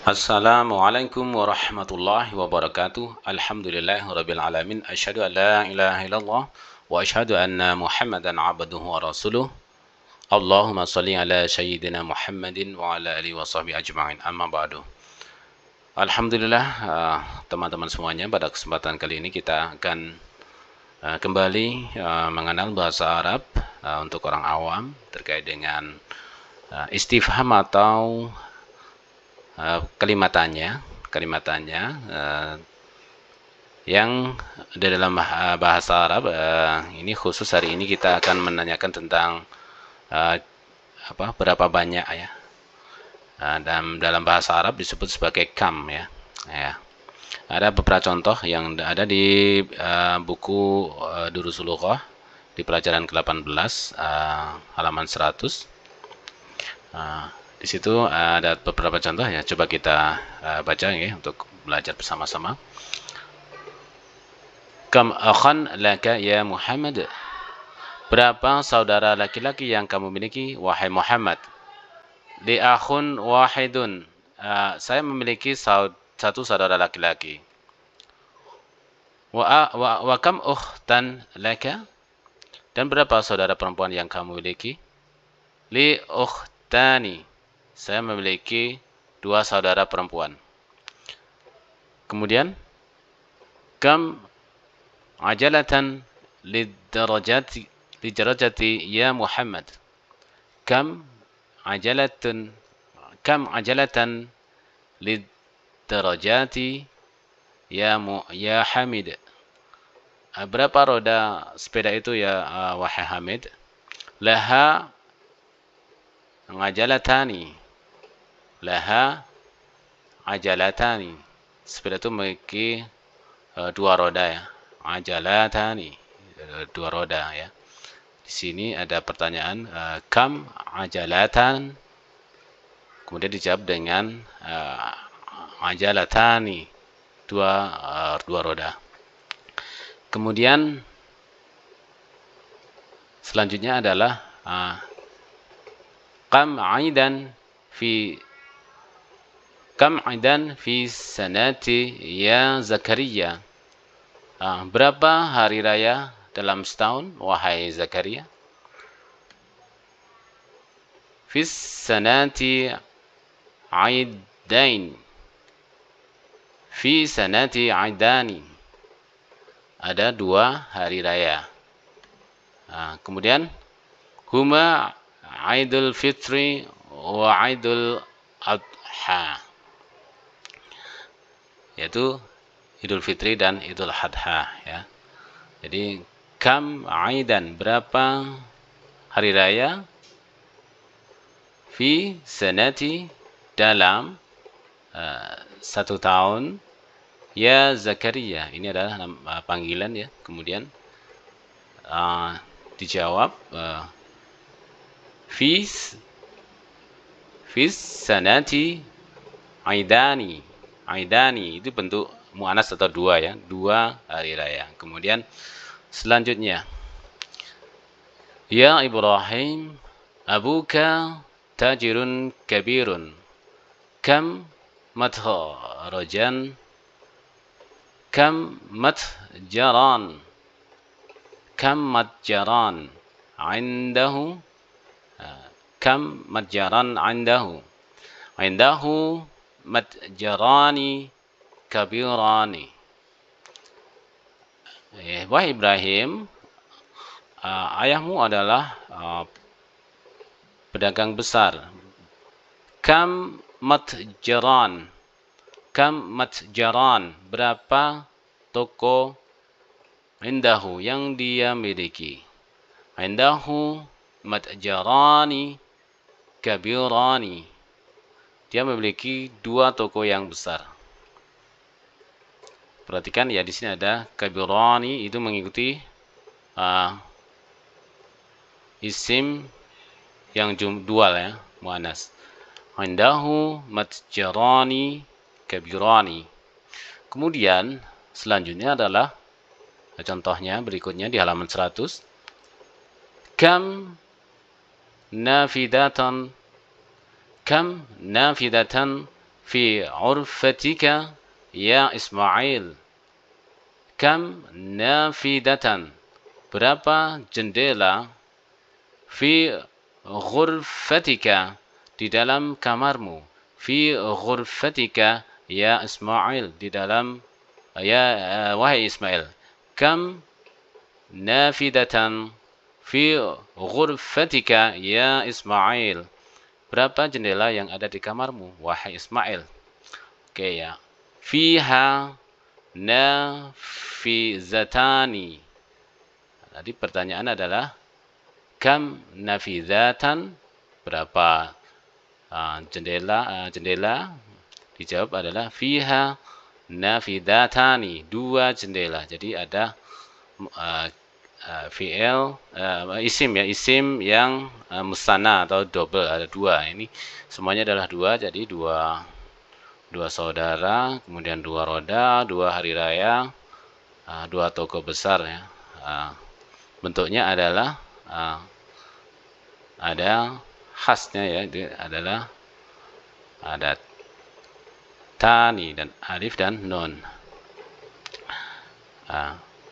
Assalamualaikum warahmatullahi wabarakatuh. Alhamdulillahirabbil alamin. Asyhadu an la ilaha illallah wa asyhadu anna Muhammadan abduhu wa rasuluh. Allahumma shalli ala sayyidina Muhammadin wa ala alihi washabihi ajma'in. Amma ba'du. Alhamdulillah, teman-teman semuanya, pada kesempatan kali ini kita akan kembali mengenal bahasa Arab untuk orang awam terkait dengan istifham atau kalimatannya yang di dalam bahasa Arab. Ini khusus hari ini kita akan menanyakan tentang berapa banyak ya. Dalam bahasa Arab disebut sebagai kam ya. Ada beberapa contoh yang ada di buku Durusul Lughah di pelajaran ke-18 halaman 100. Di situ ada beberapa contoh ya, coba kita baca ya untuk belajar bersama-sama. Kam akhan laka ya Muhammad? Berapa saudara laki-laki yang kamu miliki wahai Muhammad? Li akhun wahidun. Saya memiliki satu saudara laki-laki. Wa kam ukhtan laka? Dan berapa saudara perempuan yang kamu miliki? Li ukhtani. Saya memiliki 2 saudara perempuan. Kemudian, kam ajalatan lidarajati ya Muhammad? Kam ajalatan lidarajati ya Hamid? Berapa roda sepeda itu ya wahai Hamid? Laha ajalatani. Sepeda itu memiliki 2 roda ya. Ajalatani, 2 roda ya. Di sini ada pertanyaan kam ajalatan, kemudian dijawab dengan ajalatani, 2 roda. Kemudian selanjutnya adalah kam aidan fi sanati ya Zakaria? Berapa hari raya dalam setahun wahai Zakaria? Fi sanati aidain. Fi sanati aidani. Ada 2 hari raya. Kemudian huma Aidul Fitri wa Aidul Adha, yaitu Idul Fitri dan Idul Adha ya. Jadi kam aidan, berapa hari raya? Fi sanati, dalam 1 tahun, ya Zakaria. Ini adalah panggilan ya. Kemudian dijawab Fis sanati aidani. Aidani itu bentuk muannas atau 2 ya, 2 hari raya. Kemudian selanjutnya, ya Ibrahim, abuka tajirun kabirun. Kam matjaran indahu? Kam matjaran indahu? Indahu matjarani kabirani. Wahai Ibrahim, ayahmu adalah pedagang besar. Kam matjaran, berapa toko? Indahu, yang dia miliki. Indahu matjarani kabirani, dia memiliki 2 toko yang besar. Perhatikan ya, di sini ada kabirani, itu mengikuti isim yang dual ya, muannas. Indahu matjarani kabirani. Kemudian selanjutnya adalah contohnya berikutnya di halaman 100. Kam nafidatan fi urfatika ya Ismail. Kam nafidatan, berapa jendela, fi ghurfatika, di dalam kamarmu, fi ghurfatika ya Ismail, di dalam wahai Ismail. Kam nafidatan fi ghurfatika ya Ismail, berapa jendela yang ada di kamarmu wahai Ismail. Oke ya. Fiha nafizatani. Tadi pertanyaan adalah kam nafizatan, berapa jendela. Dijawab adalah fiha nafidatani, 2 jendela. Jadi ada fi'il isim ya, isim yang musanna atau double, ada 2. Ini semuanya adalah 2, jadi dua saudara, kemudian 2 roda, 2 hari raya, 2 toko besar ya. Bentuknya adalah ada khasnya ya, itu adalah ada tani dan alif dan nun.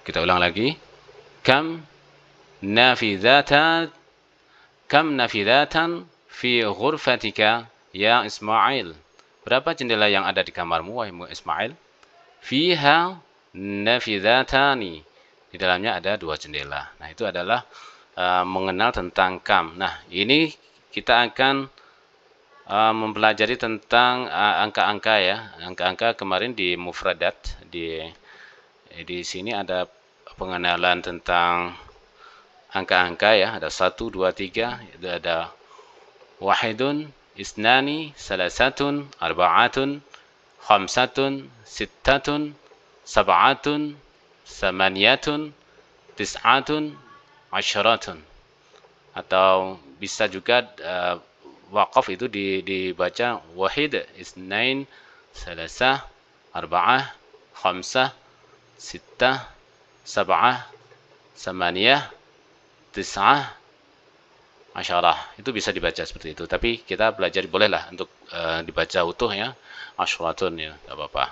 Kita ulang lagi. Kam nafidatan fi ghurfatika ya Ismail, berapa jendela yang ada di kamarmu wahai Ismail. Fiha nafidhatani, di dalamnya ada 2 jendela. Nah, itu adalah mengenal tentang kam. Nah, ini kita akan mempelajari tentang angka-angka ya. Angka-angka kemarin di mufradat, di sini ada pengenalan tentang angka-angka ya. Ada 1, 2, 3, itu ada wahidun, isnani, salasatun, arba'atun, khamsatun, sittatun, sab'atun, samaniyatun, tis'atun, asyaratun. Atau bisa juga waqaf itu dibaca wahid, isnain, salasah, arba'ah, khamsah, sittah, sab'ah, samaniyah, tis'ah, asyarah. Itu bisa dibaca seperti itu. Tapi kita belajar bolehlah untuk dibaca utuh ya. Asyaratun ya, enggak apa-apa.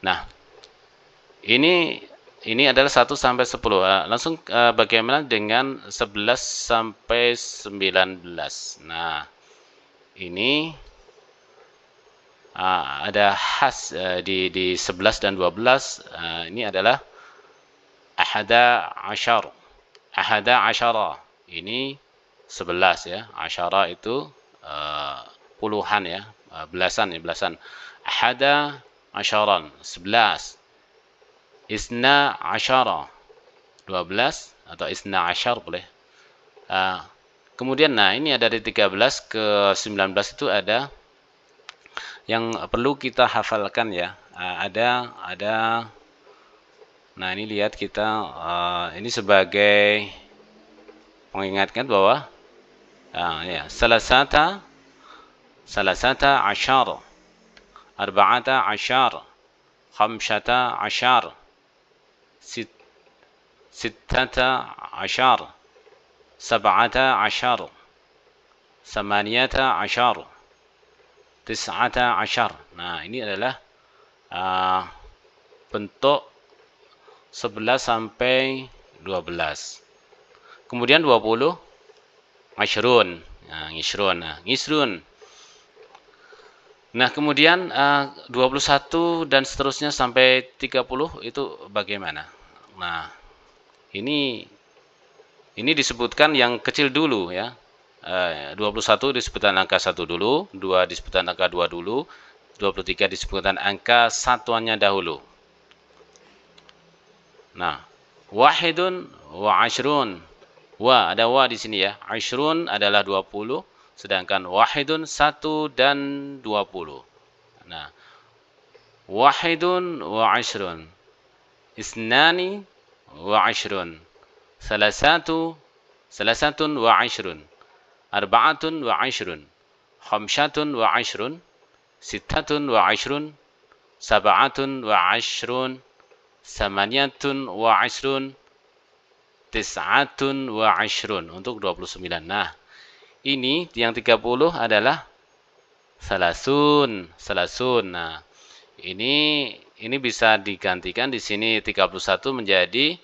Nah, ini adalah 1 sampai 10. Langsung bagaimana dengan 11 sampai 19? Nah, ini ada khas di 11 dan 12. Ini adalah ahada asyara. Ini 11 ya. Asyara itu puluhan ya, belasan. Ahada asyaran, 11. Isna asyara, 12 atau isna asyar boleh. Kemudian ini ada dari 13 ke 19 itu ada yang perlu kita hafalkan ya. Ada nah, ini lihat kita ini sebagai mengingatkan bahwa ya, salasata asyar, arba'ata asyar, khamsata asyar, sittata asyar, sab'ata asyar, samaniyata asyar, tis'ata asyar. Nah, ini adalah bentuk 11 sampai 12. Kemudian 20 asyrun. Ngisrun. Nah, kemudian 21 dan seterusnya sampai 30 itu bagaimana? Nah, ini disebutkan yang kecil dulu ya. 21 disebutkan angka 1 dulu, 2 disebutkan angka 2 dulu, 23 disebutkan angka satuannya dahulu. Nah, wahidun wa asyrun. Ada wa di sini ya. Asyrun adalah 20, sedangkan wahidun 1 dan 20. Nah, wahidun wa asyrun. Isnani wa asyrun. Salasatun wa asyrun. Arba'atun wa asyrun. Khamsatun wa asyrun. Sittatun wa asyrun. Sab'atun wa asyrun. Samaniyatun wa asyrun. Tis'atun wa asyrun, untuk 29. Nah, ini yang 30 adalah salasun. Nah, ini bisa digantikan di sini 31 menjadi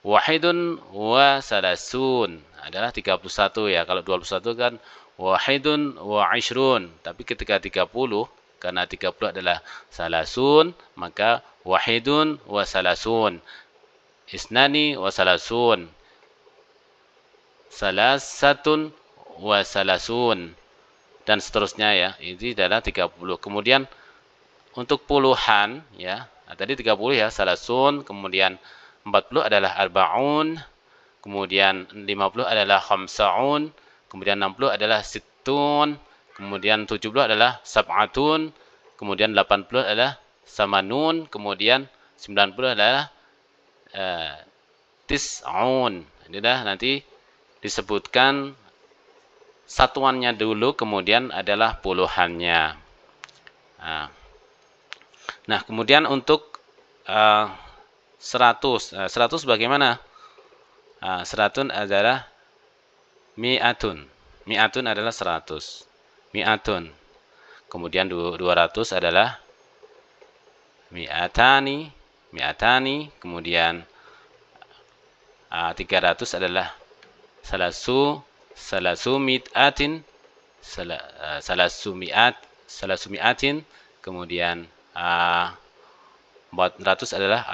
wahidun wa salasun. Adalah 31 ya. Kalau 21 kan wahidun wa ishrun. Tapi ketika 30, karena 30 adalah salasun, maka wahidun wa salasun. Isnani wa salasun. Salasatun wa salasun. Dan seterusnya ya. Ini adalah 30. Kemudian untuk puluhan ya. Nah, tadi 30 ya, salasun, kemudian 40 adalah arbaun, kemudian 50 adalah khamsaun, kemudian 60 adalah sittun, kemudian 70 adalah sab'atun, kemudian 80 adalah samanun, kemudian 90 adalah tis'un. Ini dah nanti disebutkan satuannya dulu, kemudian adalah puluhannya. Nah, kemudian untuk 100 bagaimana? 100 adalah mi'atun. Mi'atun adalah 100. Mi'atun. Kemudian 200 adalah mi'atani. Mi'atani. Kemudian 300 adalah salasumi'atin. Salasumi'atin. Kemudian 400 adalah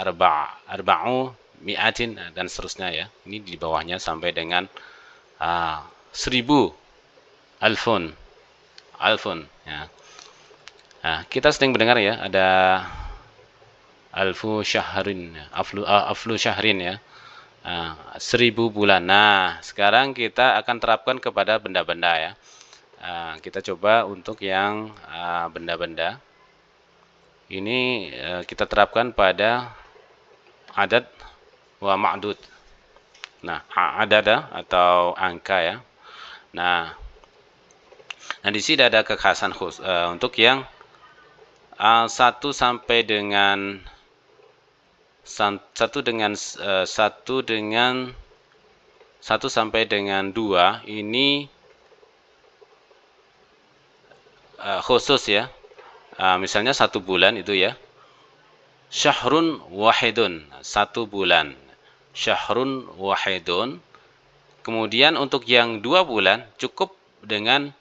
arba'u mi'atin dan seterusnya ya. Ini di bawahnya sampai dengan 1000 alfun ya. Nah, kita sering mendengar ya ada aflu syahrin ya. 1000 bulan. Nah, sekarang kita akan terapkan kepada benda-benda ya. Kita coba untuk yang benda-benda. Ini kita terapkan pada adat wa ma'dud. Nah, adada atau angka ya. Nah di sini ada kekhasan khusus untuk yang 1 sampai dengan 1 sampai dengan 2 ini khusus ya. Misalnya 1 bulan itu ya, syahrun wahidun, 1 bulan, syahrun wahidun. Kemudian untuk yang 2 bulan cukup dengan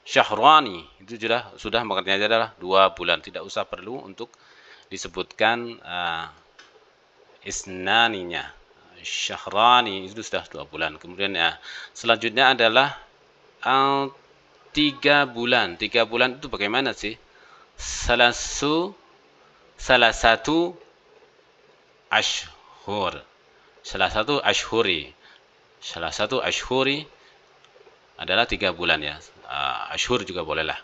syahrani, itu sudah maknanya adalah 2 bulan, tidak usah perlu untuk disebutkan isnaninya. Syahrani itu sudah 2 bulan. Kemudian ya, selanjutnya adalah 3 bulan. 3 bulan itu bagaimana sih? Salah satu ashhur. Salah satu ashhuri adalah 3 bulan ya. Ashhur juga bolehlah.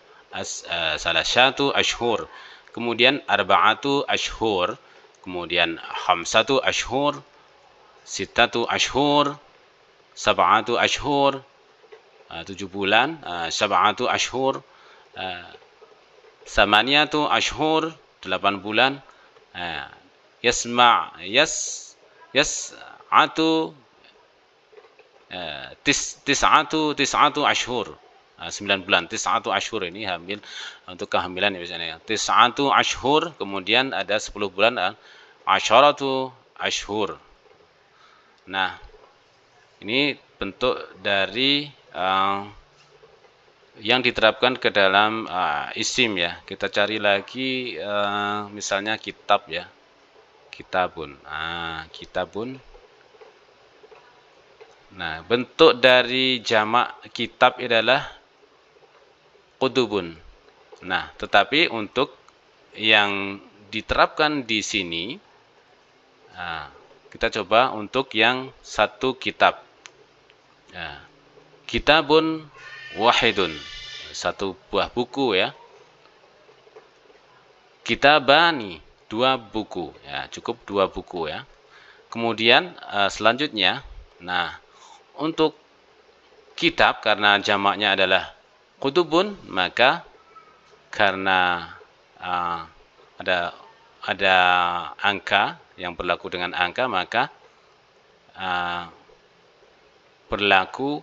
Salah satu ashhur. Kemudian arba'atu ashhur. Kemudian khamsatu ashhur. Sittatu ashhur. Sab'atu ashhur. 7 bulan. Sab'atu ashhur. Samaniyatu ashhur, 8 bulan. Yas'atu tis'atu ashhur. 9 bulan. Tis'atu ashhur ini hamil untuk kehamilan ya biasanya. Tis'atu ashhur, kemudian ada 10 bulan asyaratu ashhur. Nah, ini bentuk dari yang diterapkan ke dalam isim ya. Kita cari lagi misalnya kitab ya. Kitabun. Kitabun. Nah, bentuk dari jamak kitab adalah kutubun. Nah, tetapi untuk yang diterapkan di sini, kita coba untuk yang 1 kitab. Kitabun wahidun, 1 buah buku ya. Kitabani, 2 buku ya, cukup 2 buku ya. Kemudian selanjutnya, nah untuk kitab karena jamaknya adalah kutubun, maka karena ada angka yang berlaku dengan angka, maka berlaku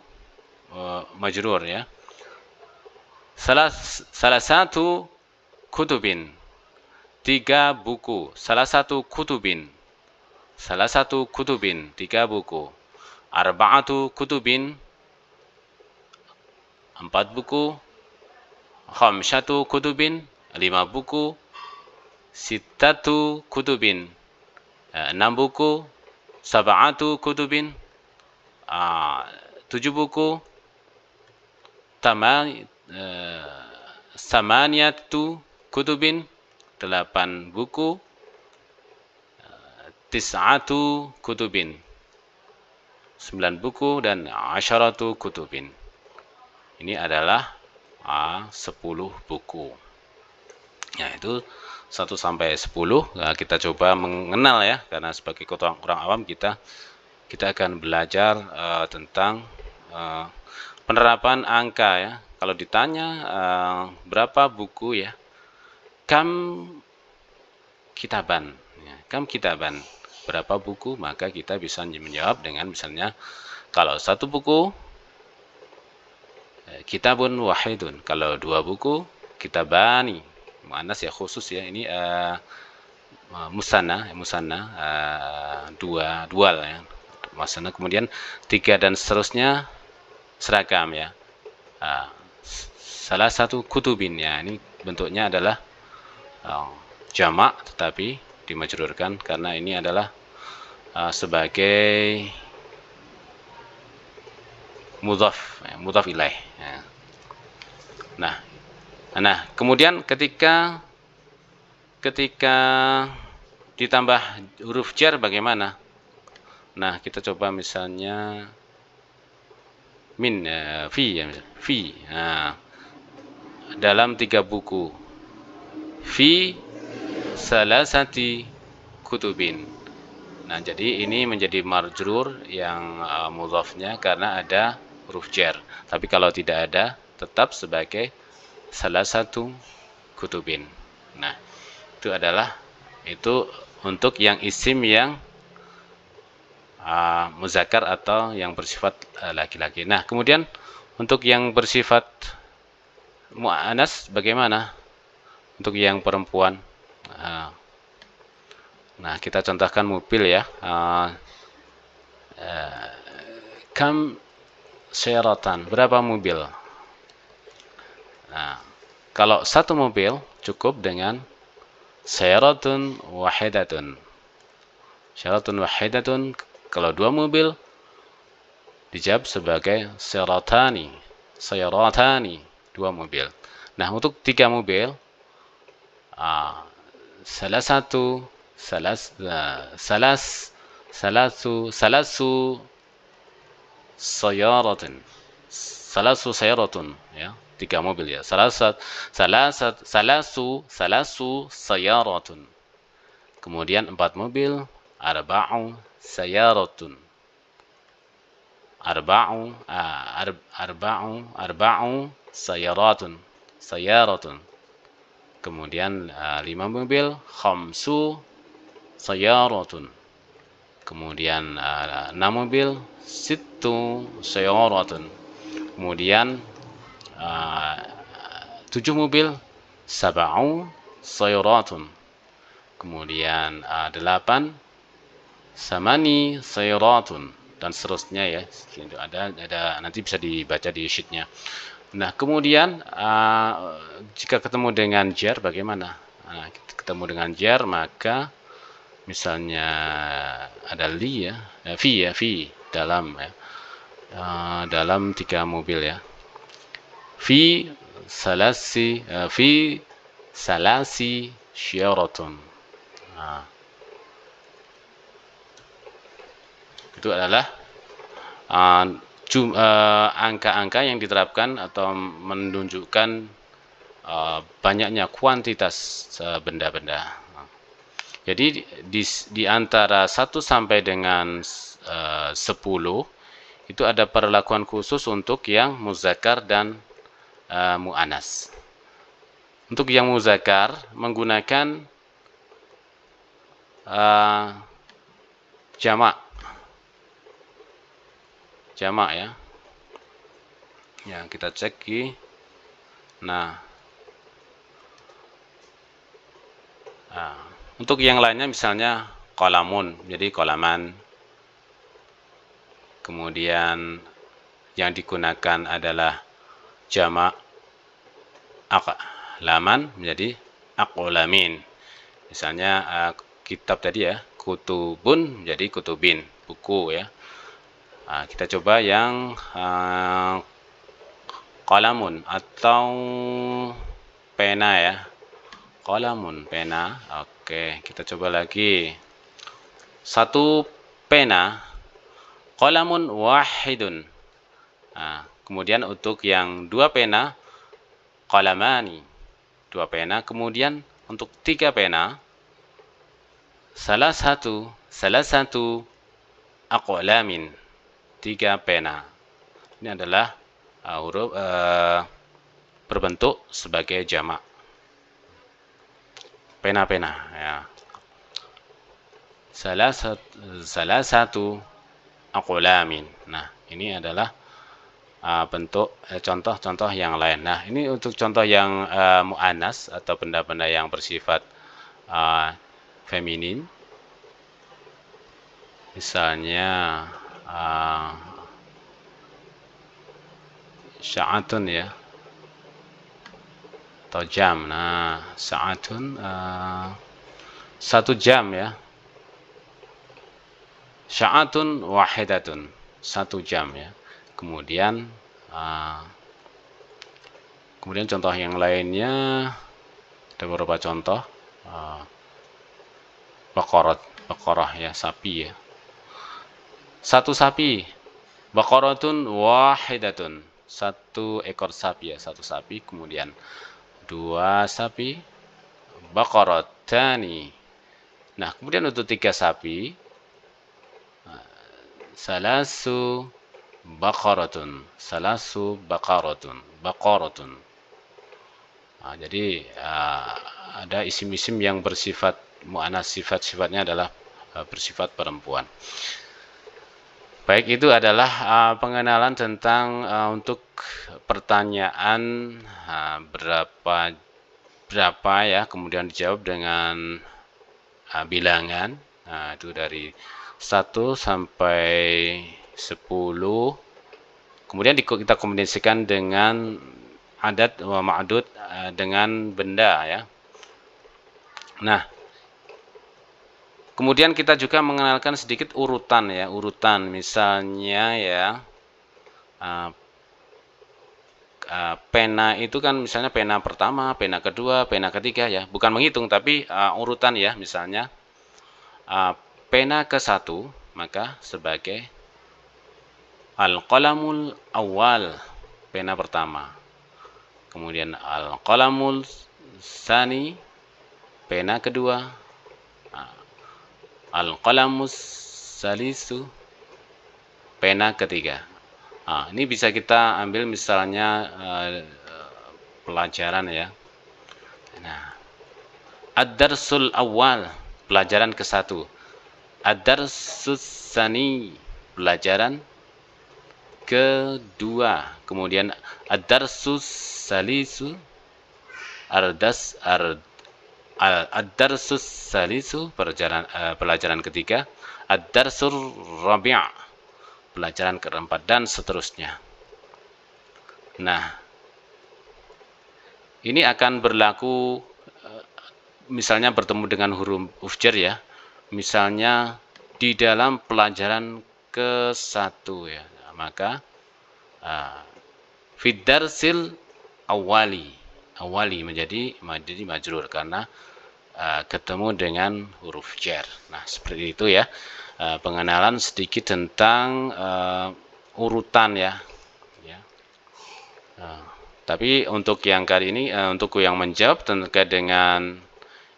majrur ya. 1 salah satu kutubin, 3 buku, salah satu kutubin, 3 buku. Arba'atu kutubin, 4 buku. Khamsatu kutubin, 5 buku. Sittatu kutubin, 6 buku. Sab'atu kutubin, 7 buku. Samaniyatu kutubin, 8 buku. Tis'atu kutubin, 9 buku, dan asyaratu kutubin. Ini adalah 10 buku. Ya, itu 1 sampai 10 kita coba mengenal ya, karena sebagai orang awam kita akan belajar tentang penerapan angka ya. Kalau ditanya berapa buku ya, kam kitaban ya, kam kitaban, berapa buku, maka kita bisa menjawab dengan misalnya kalau 1 buku kitabun wahidun, kalau 2 buku kitabani, muannas ya, khusus ya, ini musanna dual ya, musanna. Kemudian 3 dan seterusnya seragam ya. Salah satu kutubin ya, ini bentuknya adalah jamak tetapi dimajrurkan karena ini adalah sebagai mudhaf ilaih ya. Nah, kemudian ketika ditambah huruf jar bagaimana? Nah, kita coba misalnya min, fi ya, fi. Nah, dalam 3 buku. Fi salasati kutubin. Nah, jadi ini menjadi marjrur yang mudhafnya karena ada huruf jar. Tapi kalau tidak ada, tetap sebagai salah satu kutubin. Nah, itu untuk yang isim yang muzakkar atau yang bersifat laki-laki. Nah, kemudian untuk yang bersifat mu'annas bagaimana? Untuk yang perempuan. Nah, kita contohkan mobil ya. Kam syaratan, berapa mobil? Nah, kalau 1 mobil cukup dengan syaratun wahidatun. Syaratun wahidatun. Kalau 2 mobil dijawab sebagai syaratani. 2 mobil. Nah, untuk 3 mobil salasu sayaratun ya, 3 mobil ya. Salasu sayaratun. Kemudian 4 mobil, arba'u sayaratun. Arba'u sayaratun. Kemudian 5 mobil, khamsu sayaratun. Kemudian 6 mobil, sittu sayaratun. Kemudian 7 mobil, sab'u sayaratun. Kemudian 8 samani sayaratun, dan seterusnya ya. Ada nanti bisa dibaca di sheetnya. Nah, kemudian jika ketemu dengan jar bagaimana? Nah, ketemu dengan jar maka misalnya ada li ya, fi dalam ya, dalam 3 mobil ya. Fi salasi syaratun. Nah, itu adalah angka-angka yang diterapkan atau menunjukkan banyaknya kuantitas benda-benda. Jadi di antara 1 sampai dengan 10 itu ada perlakuan khusus untuk yang muzakkar dan mu'annas. Untuk yang muzakkar menggunakan jamak ya. Ya, kita cek di Nah, untuk yang lainnya misalnya kolamun, jadi kolaman. Kemudian yang digunakan adalah jamak aqlaman menjadi aqlamin. Misalnya kitab tadi ya, kutubun menjadi kutubin, buku ya. Kita coba yang kolamun atau pena ya. Kolamun, pena. Oke, kita coba lagi. Satu pena, kolamun wahidun. Kemudian untuk yang dua pena, kolamani, dua pena. Kemudian untuk tiga pena, salah satu aqlamin, tiga pena. Ini adalah huruf berbentuk sebagai jamak. Pena-pena ya. Salah satu aqlamin. Nah, ini adalah bentuk contoh-contoh yang lain. Nah, ini untuk contoh yang mu'annas atau benda-benda yang bersifat feminin. Misalnya sya'atun ya, atau jam. Nah, sa'atun satu jam ya. Sya'atun wahidatun, satu jam ya. Kemudian contoh yang lainnya ada beberapa contoh. Baqarah ya, sapi ya. Satu sapi. Baqaratun wahidatun, satu ekor sapi ya, satu sapi. Kemudian dua sapi, baqaratani. Nah, kemudian untuk tiga sapi, salasu baqaratun, baqaratun. Jadi ada isim-isim yang bersifat mu'annas, sifat-sifatnya adalah bersifat perempuan. Baik, itu adalah pengenalan tentang untuk pertanyaan berapa ya, kemudian dijawab dengan bilangan. Nah, itu dari 1 sampai 10. Kemudian kita kombinasikan dengan adat wa ma'dud dengan benda ya. Nah, kemudian kita juga mengenalkan sedikit urutan ya, urutan misalnya ya, pena itu kan misalnya pena pertama, pena kedua, pena ketiga ya, bukan menghitung tapi urutan ya. Misalnya pena ke-1 maka sebagai al-qalamul awal, pena pertama. Kemudian al-qalamul tsani, pena kedua. Al-qalamus salisu, pena ketiga. Ini bisa kita ambil misalnya pelajaran ya. Nah, ad-darsul awal, pelajaran ke-1. Ad-darsus tsani, pelajaran kedua. Kemudian ad-darsus salisu, ad-darsus salisu, pelajaran ketiga. Ad-darsur rabi', pelajaran keempat, dan seterusnya. Nah, ini akan berlaku misalnya bertemu dengan huruf jar ya. Misalnya di dalam pelajaran ke-1 ya, maka fid-darsil awali menjadi majrur karena ketemu dengan huruf jar. Nah, seperti itu ya, pengenalan sedikit tentang urutan ya. Tapi untuk yang kali ini, untuk yang menjawab terkait dengan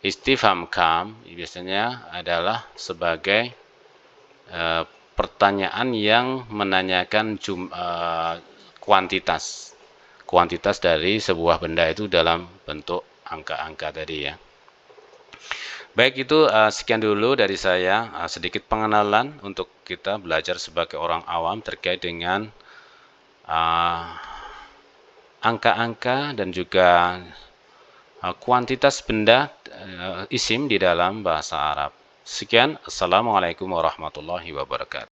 istifham kam, biasanya adalah sebagai pertanyaan yang menanyakan kuantitas dari sebuah benda itu dalam bentuk angka-angka tadi ya. Baik, itu sekian dulu dari saya, sedikit pengenalan untuk kita belajar sebagai orang awam terkait dengan angka-angka dan juga kuantitas benda isim di dalam bahasa Arab. Sekian, Assalamualaikum warahmatullahi wabarakatuh.